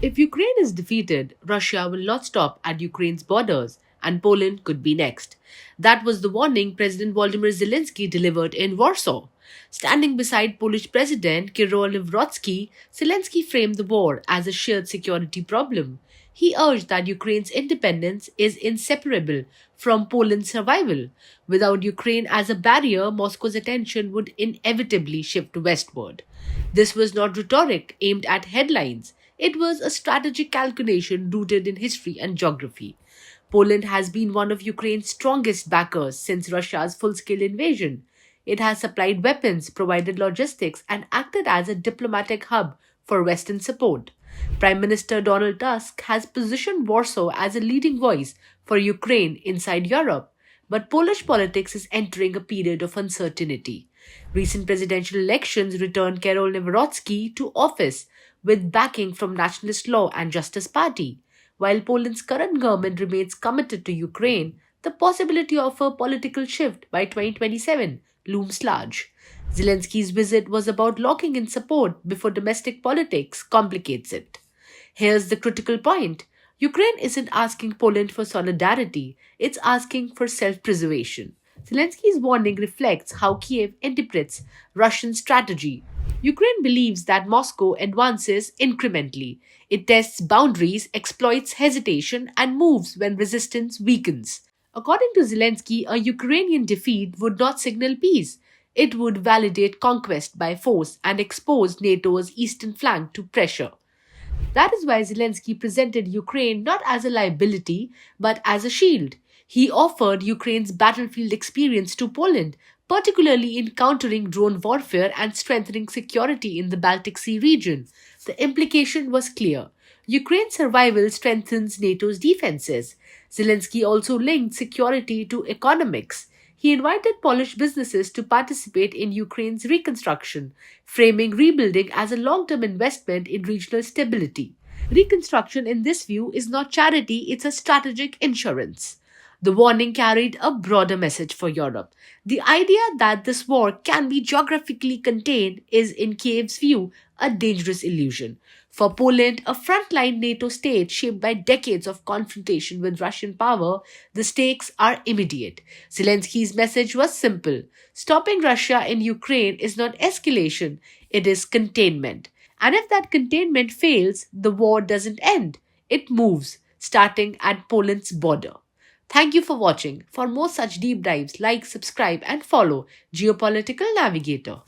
If Ukraine is defeated, Russia will not stop at Ukraine's borders, and Poland could be next. That was the warning President Volodymyr Zelensky delivered in Warsaw. Standing beside Polish President Kirill Nawrocki, Zelensky framed the war as a shared security problem. He urged that Ukraine's independence is inseparable from Poland's survival. Without Ukraine as a barrier, Moscow's attention would inevitably shift westward. This was not rhetoric aimed at headlines. It was a strategic calculation rooted in history and geography. Poland has been one of Ukraine's strongest backers since Russia's full scale invasion. It has supplied weapons, provided logistics, and acted as a diplomatic hub for Western support. Prime Minister Donald Tusk has positioned Warsaw as a leading voice for Ukraine inside Europe. But Polish politics is entering a period of uncertainty. Recent presidential elections returned Karol Nawrocki to office with backing from Nationalist Law and Justice Party. While Poland's current government remains committed to Ukraine, the possibility of a political shift by 2027 looms large. Zelensky's visit was about locking in support before domestic politics complicates it. Here's the critical point. Ukraine isn't asking Poland for solidarity, it's asking for self-preservation. Zelensky's warning reflects how Kyiv interprets Russian strategy. Ukraine believes that Moscow advances incrementally. It tests boundaries, exploits hesitation, and moves when resistance weakens. According to Zelensky, a Ukrainian defeat would not signal peace. It would validate conquest by force and expose NATO's eastern flank to pressure. That is why Zelensky presented Ukraine not as a liability, but as a shield. He offered Ukraine's battlefield experience to Poland, particularly in countering drone warfare and strengthening security in the Baltic Sea region. The implication was clear. Ukraine's survival strengthens NATO's defenses. Zelensky also linked security to economics. He invited Polish businesses to participate in Ukraine's reconstruction, framing rebuilding as a long-term investment in regional stability. Reconstruction, in this view, is not charity, it's a strategic insurance. The warning carried a broader message for Europe. The idea that this war can be geographically contained is, in Kyiv's view, a dangerous illusion. For Poland, a frontline NATO state shaped by decades of confrontation with Russian power, the stakes are immediate. Zelensky's message was simple. Stopping Russia in Ukraine is not escalation, it is containment. And if that containment fails, the war doesn't end. It moves, starting at Poland's border. Thank you for watching. For more such deep dives, like, subscribe, and follow Geopolitical Navigator.